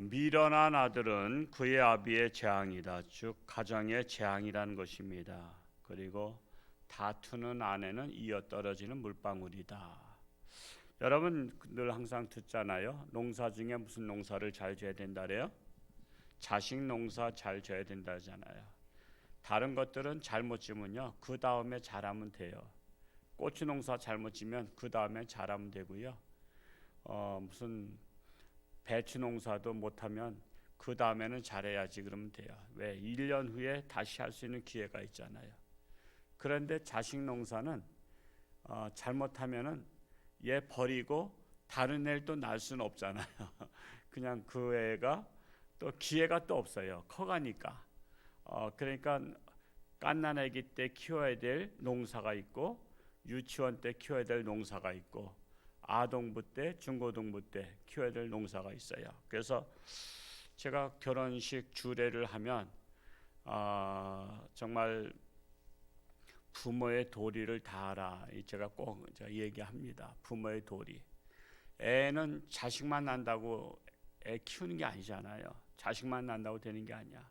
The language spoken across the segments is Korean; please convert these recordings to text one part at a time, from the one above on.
미련한 아들은 그의 아비의 재앙이다. 즉 가정의 재앙이라는 것입니다. 그리고 다투는 아내는 이어 떨어지는 물방울이다. 여러분 늘 항상 듣잖아요. 농사 중에 무슨 농사를 잘 지어야 된다래요? 자식 농사 잘 지어야 된다잖아요. 다른 것들은 잘못 지면요, 그 다음에 잘하면 돼요. 고추 농사 잘못 지면 그 다음에 잘하면 되고요. 무슨 배추 농사도 못하면 그 다음에는 잘해야지 그러면 돼요. 왜? 1년 후에 다시 할 수 있는 기회가 있잖아요. 그런데 자식 농사는 잘못하면은 얘 버리고 다른 애를 또 낳을 수는 없잖아요. 그냥 그 애가 또 기회가 또 없어요. 커가니까. 그러니까 갓난아기 때 키워야 될 농사가 있고 유치원 때 키워야 될 농사가 있고 아동부 때, 중고등부 때 키워야 될 농사가 있어요. 그래서 제가 결혼식 주례를 하면 정말 부모의 도리를 다하라. 제가 꼭 얘기합니다. 부모의 도리. 애는 자식만 난다고 애 키우는 게 아니잖아요. 자식만 난다고 되는 게 아니야.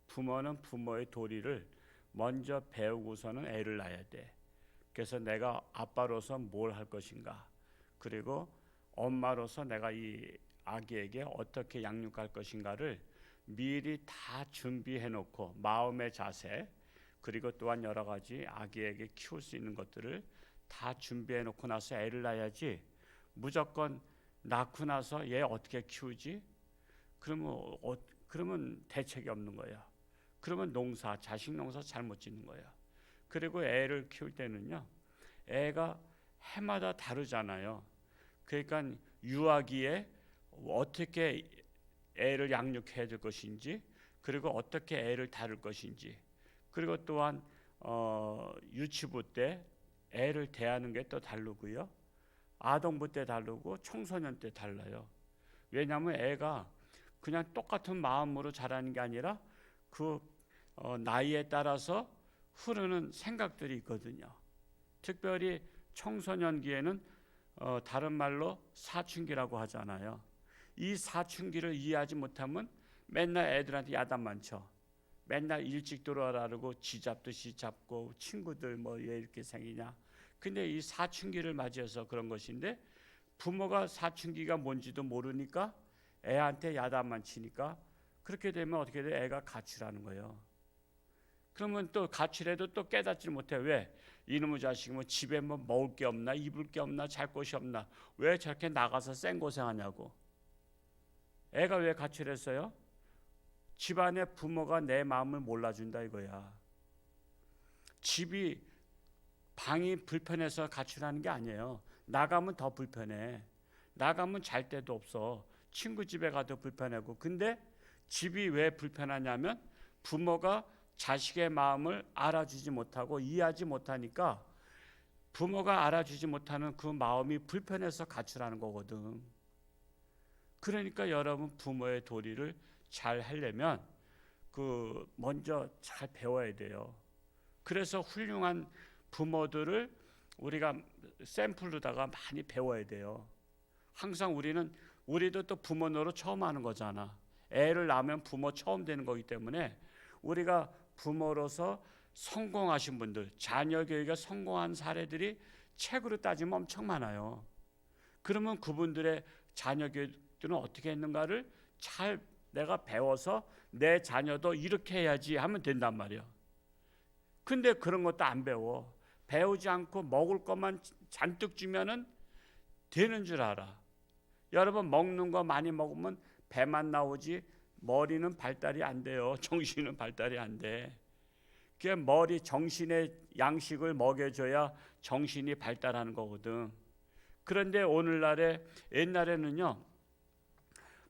부모는 부모의 도리를 먼저 배우고서는 애를 낳아야 돼. 그래서 내가 아빠로서 뭘 할 것인가, 그리고 엄마로서 내가 이 아기에게 어떻게 양육할 것인가를 미리 다 준비해 놓고, 마음의 자세, 그리고 또한 여러 가지 아기에게 키울 수 있는 것들을 다 준비해 놓고 나서 애를 낳아야지, 무조건 낳고 나서 얘 어떻게 키우지? 그러면 대책이 없는 거야. 그러면 자식 농사 잘못 짓는 거야. 그리고 애를 키울 때는요, 애가 해마다 다르잖아요. 그러니까 유아기에 어떻게 애를 양육해야 될 것인지, 그리고 어떻게 애를 다룰 것인지, 그리고 또한 유치부 때 애를 대하는 게 또 다르고요, 아동부 때 다르고 청소년 때 달라요. 왜냐하면 애가 그냥 똑같은 마음으로 자라는 게 아니라 그 나이에 따라서 흐르는 생각들이 있거든요. 특별히 청소년기에는 다른 말로 사춘기라고 하잖아요. 이 사춘기를 이해하지 못하면 맨날 애들한테 야단만 쳐. 맨날 일찍 들어와라고 쥐잡듯이 잡고, 친구들 뭐 왜 이렇게 생기냐. 근데 이 사춘기를 맞이해서 그런 것인데, 부모가 사춘기가 뭔지도 모르니까 애한테 야단만 치니까, 그렇게 되면 어떻게 돼? 애가 가출하는 거예요. 그러면 또 가출해도 또 깨닫지 못해. 왜? 이놈의 자식이 뭐 집에 뭐 먹을 게 없나, 입을 게 없나, 잘 곳이 없나, 왜 저렇게 나가서 생고생하냐고. 애가 왜 가출했어요? 집안의 부모가 내 마음을 몰라준다 이거야. 방이 불편해서 가출하는 게 아니에요. 나가면 더 불편해. 나가면 잘 데도 없어. 친구 집에 가도 불편하고. 근데 집이 왜 불편하냐면 부모가 자식의 마음을 알아주지 못하고 이해하지 못하니까, 부모가 알아주지 못하는 그 마음이 불편해서 가출하는 거거든. 그러니까 여러분, 부모의 도리를 잘 하려면 먼저 잘 배워야 돼요. 그래서 훌륭한 부모들을 우리가 샘플로다가 많이 배워야 돼요. 항상 우리도 또 부모 노릇 처음 하는 거잖아. 애를 낳으면 부모 처음 되는 거기 때문에, 우리가 부모로서 성공하신 분들, 자녀 교육에 성공한 사례들이 책으로 따지면 엄청 많아요. 그러면 그분들의 자녀 교육들은 어떻게 했는가를 잘 내가 배워서 내 자녀도 이렇게 해야지 하면 된단 말이야. 근데 그런 것도 안 배워. 배우지 않고 먹을 것만 잔뜩 주면은 되는 줄 알아. 여러분, 먹는 거 많이 먹으면 배만 나오지 머리는 발달이 안 돼요. 정신은 발달이 안 돼. 그게 정신의 양식을 먹여줘야 정신이 발달하는 거거든. 그런데 오늘날에, 옛날에는요,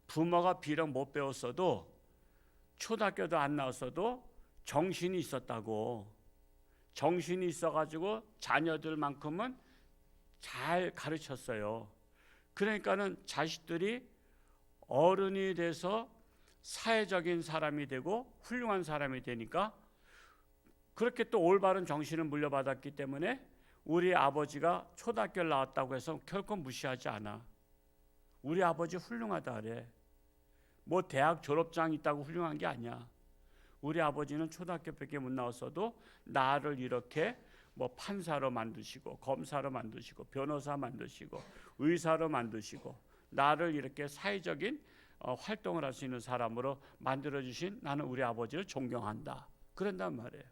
부모가 비록 못 배웠어도, 초등학교도 안 나왔어도 정신이 있었다고. 정신이 있어가지고 자녀들만큼은 잘 가르쳤어요. 그러니까는 자식들이 어른이 돼서 사회적인 사람이 되고 훌륭한 사람이 되니까, 그렇게 또 올바른 정신을 물려받았기 때문에 우리 아버지가 초등학교를 나왔다고 해서 결코 무시하지 않아. 우리 아버지 훌륭하다 그래. 뭐 대학 졸업장 있다고 훌륭한 게 아니야. 우리 아버지는 초등학교밖에 못 나왔어도 나를 이렇게 뭐 판사로 만드시고 검사로 만드시고 변호사 만드시고 의사로 만드시고 나를 이렇게 사회적인 활동을 할 수 있는 사람으로 만들어주신 나는 우리 아버지를 존경한다. 그런단 말이에요.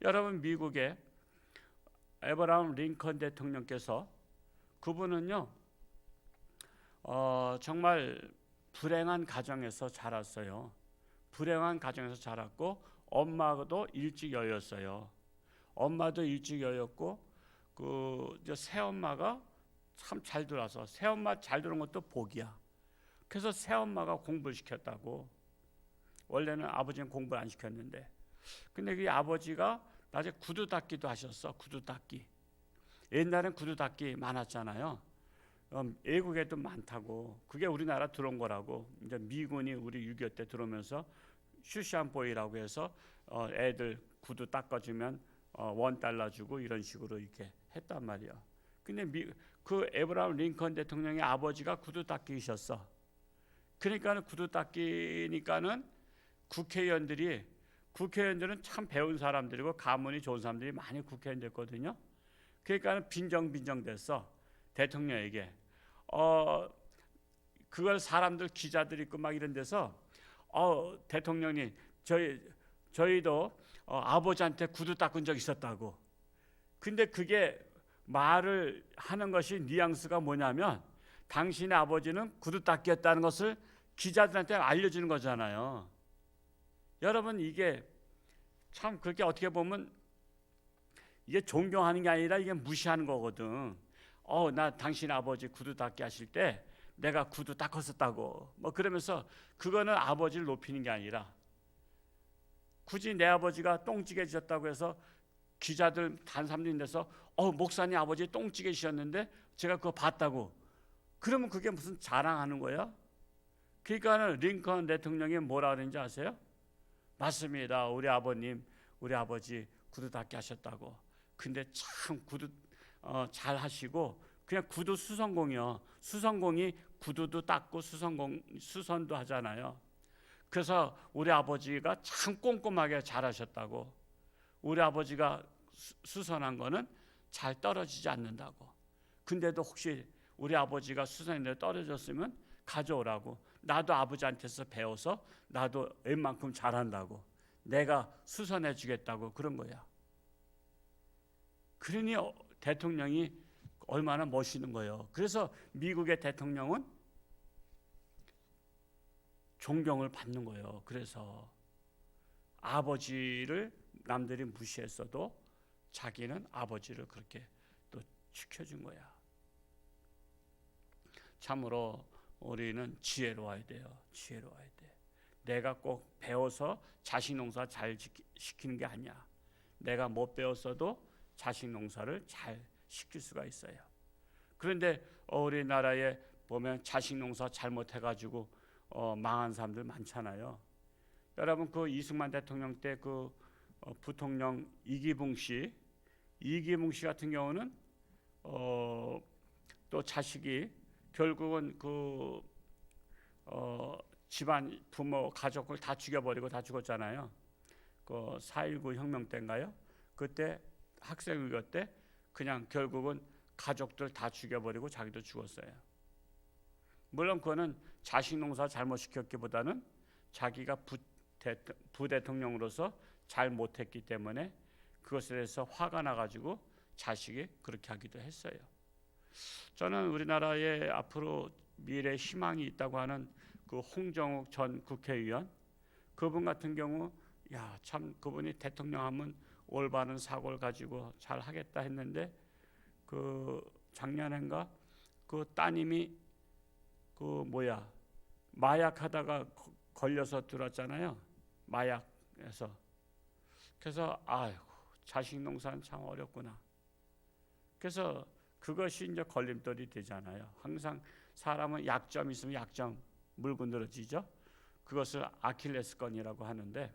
여러분, 미국의 에브라함 링컨 대통령께서 그분은요 정말 불행한 가정에서 자랐어요. 불행한 가정에서 자랐고 엄마도 일찍 여였어요. 엄마도 일찍 여였고 그 새엄마가 참 잘 들어서 새엄마 잘 들은 것도 복이야. 그래서 새엄마가 공부를 시켰다고. 원래는 아버지는 공부를 안 시켰는데 근데 그 아버지가 나중에 구두 닦기도 하셨어. 구두 닦기. 옛날엔 구두 닦기 많았잖아요. 외국에도 많다고. 그게 우리나라 들어온 거라고. 이제 미군이 우리 6.25 때 들어오면서 슈시안보이라고 해서 애들 구두 닦아주면 $1 주고 이런 식으로 이렇게 했단 말이야. 근데 그 에브라함 링컨 대통령의 아버지가 구두 닦기셨어. 그러니까는 구두 닦기니까는 국회의원들은 참 배운 사람들이고 가문이 좋은 사람들이 많이 국회의원 됐거든요. 그러니까는 빈정빈정 됐어. 대통령에게. 그걸 사람들 기자들 있고 막 이런 데서 대통령님 저희도 아버지한테 구두 닦은 적 있었다고. 근데 그게 말을 하는 것이 뉘앙스가 뭐냐면 당신의 아버지는 구두 닦기였다는 것을 기자들한테 알려주는 거잖아요. 여러분, 이게 참 그렇게 어떻게 보면 이게 존경하는 게 아니라 이게 무시하는 거거든. 나 당신 아버지 구두 닦기 하실 때 내가 구두 닦았었다고. 뭐 그러면서 그거는 아버지를 높이는 게 아니라 굳이 내 아버지가 똥찌개 지셨다고 해서 기자들 단 사람들이 돼서 목사님 아버지 똥찌개 지셨는데 제가 그거 봤다고. 그러면 그게 무슨 자랑하는 거야? 그러니까 링컨 대통령이 뭐라 그랬는지 아세요? 맞습니다. 우리 아버님, 우리 아버지 구두 닦기 하셨다고. 근데 참 구두 잘 하시고 그냥 구두 수선공이요. 수선공이 구두도 닦고 수선도 하잖아요. 그래서 우리 아버지가 참 꼼꼼하게 잘 하셨다고. 우리 아버지가 수선한 거는 잘 떨어지지 않는다고. 근데도 혹시 우리 아버지가 수선인데 떨어졌으면 가져오라고. 나도 아버지한테서 배워서 나도 웬만큼 잘한다고. 내가 수선해 주겠다고 그런 거야. 그러니 대통령이 얼마나 멋있는 거예요. 그래서 미국의 대통령은 존경을 받는 거예요. 그래서 아버지를 남들이 무시했어도 자기는 아버지를 그렇게 또 지켜준 거야. 참으로 우리는 지혜로워야 돼요. 지혜로워야 돼. 내가 꼭 배워서 자식 농사 잘 시키는 게 아니야. 내가 못 배웠어도 자식 농사를 잘 시킬 수가 있어요. 그런데 우리나라에 보면 자식 농사 잘못해가지고 망한 사람들 많잖아요. 여러분, 그 이승만 대통령 때 그 부통령 이기붕 씨 같은 경우는 또 자식이 결국은 그 집안 부모 가족을 다 죽여버리고 다 죽었잖아요. 그 4.19 혁명 때인가요? 그때 학생위기 때 그냥 결국은 가족들 다 죽여버리고 자기도 죽었어요. 물론 그거는 자식 농사 잘못 시켰기보다는 자기가 부대통령으로서 잘 못했기 때문에 그것에 대해서 화가 나가지고 자식이 그렇게 하기도 했어요. 저는 우리나라에 앞으로 미래 희망이 있다고 하는 그 홍정욱 전 국회의원, 그분 같은 경우 참 그분이 대통령 하면 올바른 사고를 가지고 잘 하겠다 했는데 그 작년인가 그 따님이 마약하다가 걸려서 들어왔잖아요. 마약에서. 그래서 자식 농사는 참 어렵구나. 그래서 그것이 이제 걸림돌이 되잖아요. 항상 사람은 약점이 있으면 약점 물고 늘어지죠. 그것을 아킬레스건이라고 하는데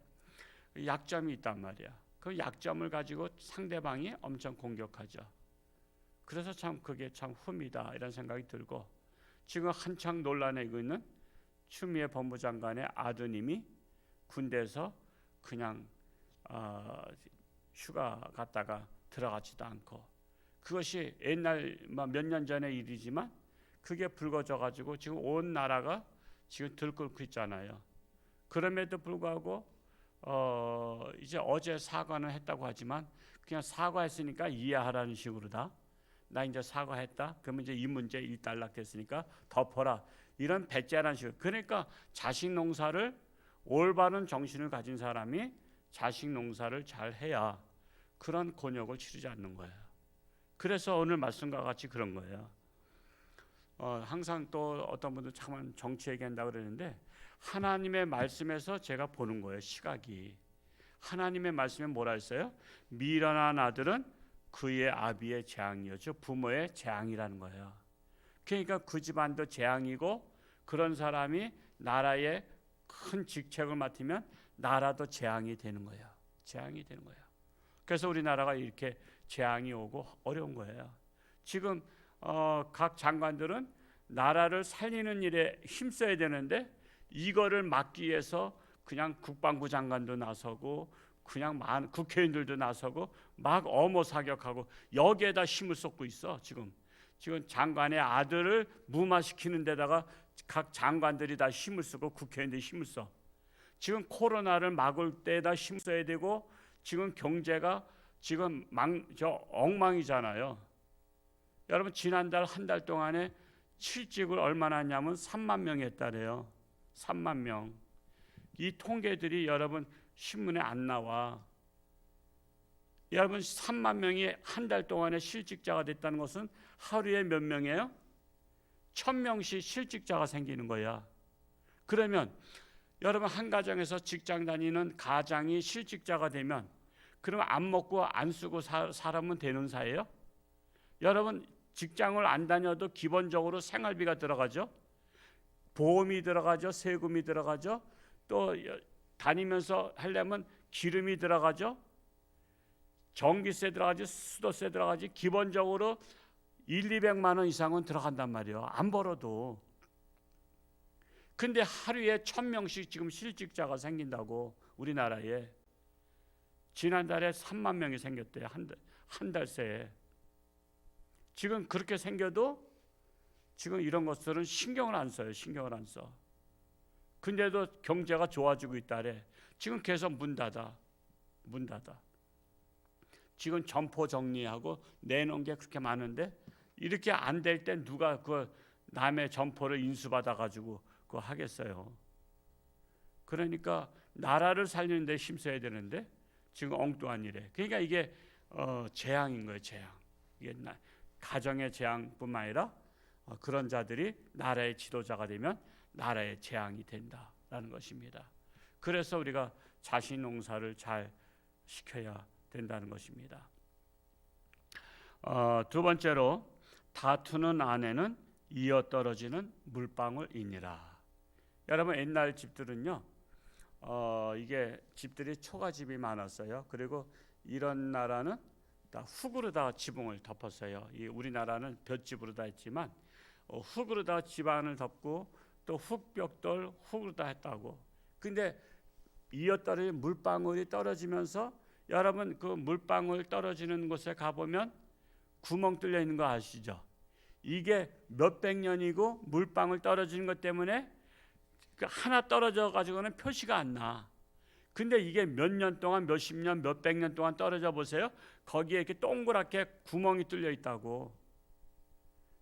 약점이 있단 말이야. 그 약점을 가지고 상대방이 엄청 공격하죠. 그래서 참 그게 참 흠이다 이런 생각이 들고 지금 한창 논란에 있는 추미애 법무장관의 아드님이 군대에서 그냥 휴가 갔다가 들어가지도 않고, 그것이 옛날 몇 년 전의 일이지만 그게 불거져 가지고 지금 온 나라가 지금 들끓고 있잖아요. 그럼에도 불구하고 이제 어제 사과는 했다고 하지만 그냥 사과했으니까 이해하라는 식으로다. 나 이제 사과했다. 그러면 이제 이 문제 일단락됐으니까 덮어라. 이런 배째라는 식으로. 그러니까 자식 농사를, 올바른 정신을 가진 사람이 자식 농사를 잘 해야 그런 곤욕을 치르지 않는 거예요. 그래서 오늘 말씀과 같이 그런 거예요. 항상 또 어떤 분들 참 정치 얘기한다고 그러는데, 하나님의 말씀에서 제가 보는 거예요. 시각이. 하나님의 말씀에 뭐라 했어요? 미련한 아들은 그의 아비의 재앙이요, 즉 부모의 재앙이라는 거예요. 그러니까 그 집안도 재앙이고, 그런 사람이 나라의 큰 직책을 맡으면 나라도 재앙이 되는 거예요. 재앙이 되는 거예요. 그래서 우리나라가 이렇게 재앙이 오고 어려운 거예요. 지금 각 장관들은 나라를 살리는 일에 힘써야 되는데, 이거를 막기 위해서 그냥 국방부 장관도 나서고 그냥 국회의원들도 나서고 막 엄호 사격하고 여기에다 힘을 쏟고 있어. 지금 장관의 아들을 무마시키는 데다가 각 장관들이 다 힘을 쓰고 국회의원들이 힘을 써. 지금 코로나를 막을 때에다 힘 써야 되고, 지금 경제가 지금 엉망이잖아요. 여러분, 지난달 한 달 동안에 실직을 얼마나 했냐면 3만 명이 했다래요. 3만 명. 이 통계들이 여러분 신문에 안 나와. 여러분, 3만 명이 한 달 동안에 실직자가 됐다는 것은 하루에 몇 명이에요? 1000명씩 실직자가 생기는 거야. 그러면 여러분, 한 가정에서 직장 다니는 가장이 실직자가 되면 그러면 안 먹고 안 쓰고 살면 되는 사예요? 여러분, 직장을 안 다녀도 기본적으로 생활비가 들어가죠. 보험이 들어가죠. 세금이 들어가죠. 또 다니면서 하려면 기름이 들어가죠. 전기세 들어가지, 수도세 들어가지. 기본적으로 1,200만 원 이상은 들어간단 말이에요. 안 벌어도. 근데 하루에 1000명씩 지금 실직자가 생긴다고. 우리나라에 지난달에 3만 명이 생겼대요. 한 달 새에. 지금 그렇게 생겨도 지금 이런 것들은 신경을 안 써요. 신경을 안 써. 근데도 경제가 좋아지고 있다래. 지금 계속 문 닫아. 지금 점포 정리하고 내놓은 게 그렇게 많은데, 이렇게 안 될 때 누가 그 남의 점포를 인수받아 가지고 그거 하겠어요. 그러니까 나라를 살리는 데 힘써야 되는데 지금 엉뚱한 일에. 그러니까 이게 재앙인 거예요. 재앙. 이게 가정의 재앙뿐만 아니라 그런 자들이 나라의 지도자가 되면 나라의 재앙이 된다라는 것입니다. 그래서 우리가 자식 농사를 잘 시켜야 된다는 것입니다. 두 번째로, 다투는 아내는 이어 떨어지는 물방울이니라. 여러분, 옛날 집들은요, 이게 집들이 초가집이 많았어요. 그리고 이런 나라는 다 흙으로다가 지붕을 덮었어요. 우리나라는 볏집으로 다 했지만 흙으로다가 집안을 덮고 또 흙벽돌 흙으로 다 했다고. 근데 이어떨어진 물방울이 떨어지면서, 여러분 그 물방울 떨어지는 곳에 가보면 구멍 뚫려 있는 거 아시죠? 이게 몇백 년이고 물방울 떨어지는 것 때문에 하나 떨어져 가지고는 표시가 안 나. 근데 이게 몇 년 동안, 몇십 년, 몇백 년 동안 떨어져 보세요. 거기에 이렇게 동그랗게 구멍이 뚫려 있다고.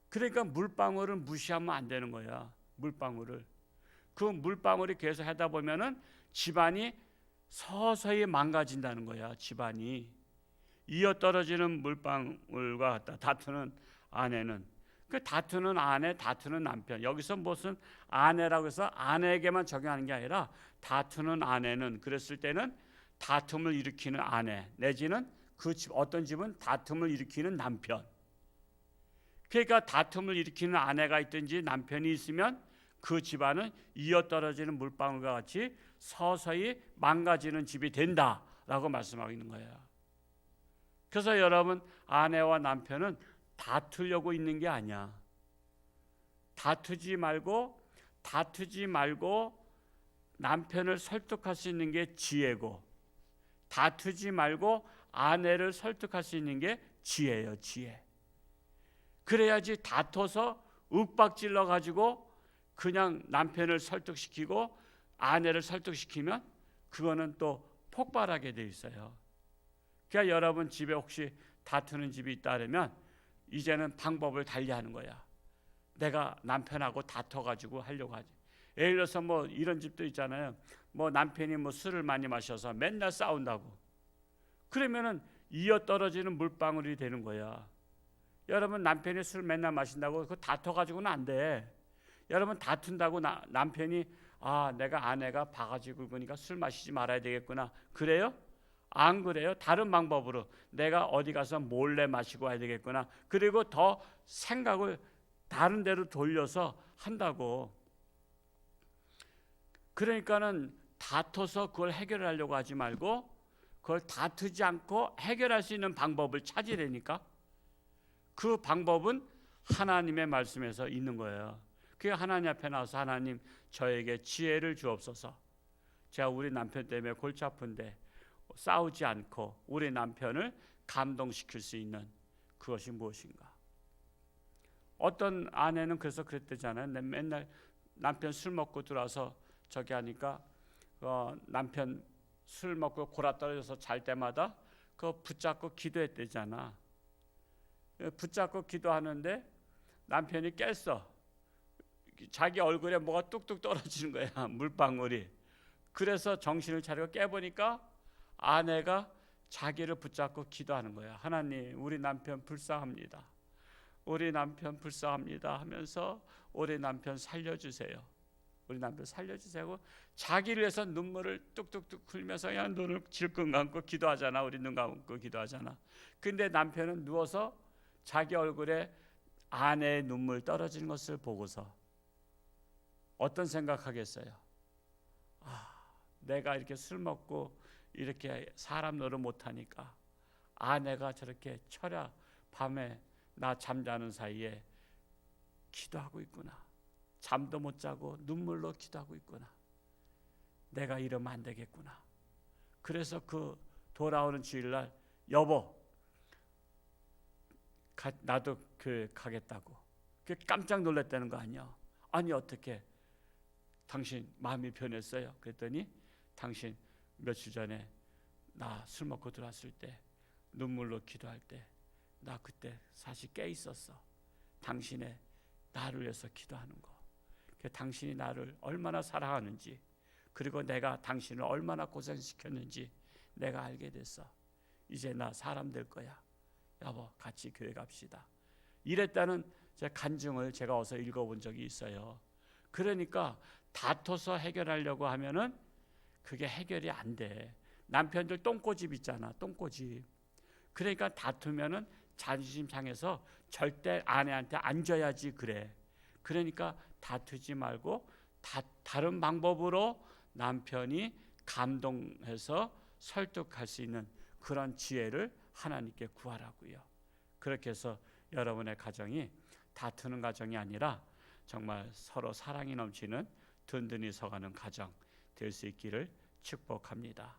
그러니까 물방울을 무시하면 안 되는 거야. 물방울을. 그 물방울이 계속 하다 보면은 집안이 서서히 망가진다는 거야. 집안이. 이어 떨어지는 물방울과 같다. 다투는 아내는. 그 다투는 아내, 다투는 남편. 여기서 무슨 아내라고 해서 아내에게만 적용하는 게 아니라, 다투는 아내는, 그랬을 때는 다툼을 일으키는 아내, 내지는 그 집, 어떤 집은 다툼을 일으키는 남편. 그러니까 다툼을 일으키는 아내가 있든지 남편이 있으면 그 집안은 이어 떨어지는 물방울과 같이 서서히 망가지는 집이 된다라고 말씀하고 있는 거예요. 그래서 여러분, 아내와 남편은 다투려고 있는 게 아니야. 다투지 말고 다투지 말고 남편을 설득할 수 있는 게 지혜고, 다투지 말고 아내를 설득할 수 있는 게 지혜예요, 지혜. 그래야지 다퉈서 윽박질러 가지고 그냥 남편을 설득시키고 아내를 설득시키면 그거는 또 폭발하게 돼 있어요. 그러니까 여러분 집에 혹시 다투는 집이 있다 그러면 이제는 방법을 달리하는 거야. 내가 남편하고 다퉈가지고 하려고 하지. 예를 들어서 뭐 이런 집도 있잖아요. 뭐 남편이 뭐 술을 많이 마셔서 맨날 싸운다고. 그러면은 이어 떨어지는 물방울이 되는 거야. 여러분 남편이 술 맨날 마신다고 그거 다퉈가지고는 안 돼. 여러분 다툰다고 남편이 내가 아내가 바가지 굵으니까 술 마시지 말아야 되겠구나. 그래요? 안 그래요? 다른 방법으로 내가 어디 가서 몰래 마시고 와야 되겠구나. 그리고 더 생각을 다른 데로 돌려서 한다고. 그러니까는 다퉈서 그걸 해결하려고 하지 말고 그걸 다투지 않고 해결할 수 있는 방법을 찾으려니까 그 방법은 하나님의 말씀에서 있는 거예요. 그게 하나님 앞에 나와서 하나님 저에게 지혜를 주옵소서. 제가 우리 남편 때문에 골치 아픈데 싸우지 않고 우리 남편을 감동시킬 수 있는 그것이 무엇인가. 어떤 아내는 그래서 그랬대잖아요. 맨날 남편 술 먹고 들어와서 저기 하니까 남편 술 먹고 골아 떨어져서 잘 때마다 그거 붙잡고 기도했대잖아. 붙잡고 기도하는데 남편이 깼어. 자기 얼굴에 뭐가 뚝뚝 떨어지는 거야, 물방울이. 그래서 정신을 차리고 깨보니까 아내가 자기를 붙잡고 기도하는 거야. 하나님, 우리 남편 불쌍합니다. 우리 남편 불쌍합니다 하면서 우리 남편 살려주세요. 우리 남편 살려주세요. 자기를 위해서 눈물을 뚝뚝뚝 흘면서 그냥 눈을 질끈 감고 기도하잖아. 우리 눈 감고 기도하잖아. 근데 남편은 누워서 자기 얼굴에 아내의 눈물 떨어지는 것을 보고서 어떤 생각하겠어요? 내가 이렇게 술 먹고 이렇게 사람 노릇 못하니까 아내가 저렇게 밤에 나 잠자는 사이에 기도하고 있구나. 잠도 못 자고 눈물로 기도하고 있구나. 내가 이러면 안 되겠구나. 그래서 그 돌아오는 주일날 여보 나도 가겠다고. 깜짝 놀랐다는 거 아니야. 아니 어떻게 당신 마음이 변했어요? 그랬더니 당신 며칠 전에 나 술 먹고 들어왔을 때 눈물로 기도할 때 나 그때 사실 깨 있었어. 당신의 나를 위해서 기도하는 거. 당신이 나를 얼마나 사랑하는지 그리고 내가 당신을 얼마나 고생시켰는지 내가 알게 됐어. 이제 나 사람 될 거야. 여보 같이 교회 갑시다. 이랬다는 간증을 제가 어서 읽어본 적이 있어요. 그러니까 다퉈서 해결하려고 하면은 그게 해결이 안 돼. 남편들 똥꼬집 있잖아. 똥꼬집. 그러니까 다투면은 자존심 상해서 절대 아내한테 안 져야지 그래. 그러니까 다투지 말고 다른 방법으로 남편이 감동해서 설득할 수 있는 그런 지혜를 하나님께 구하라고요. 그렇게 해서 여러분의 가정이 다투는 가정이 아니라 정말 서로 사랑이 넘치는 든든히 서가는 가정 될 수 있기를 축복합니다.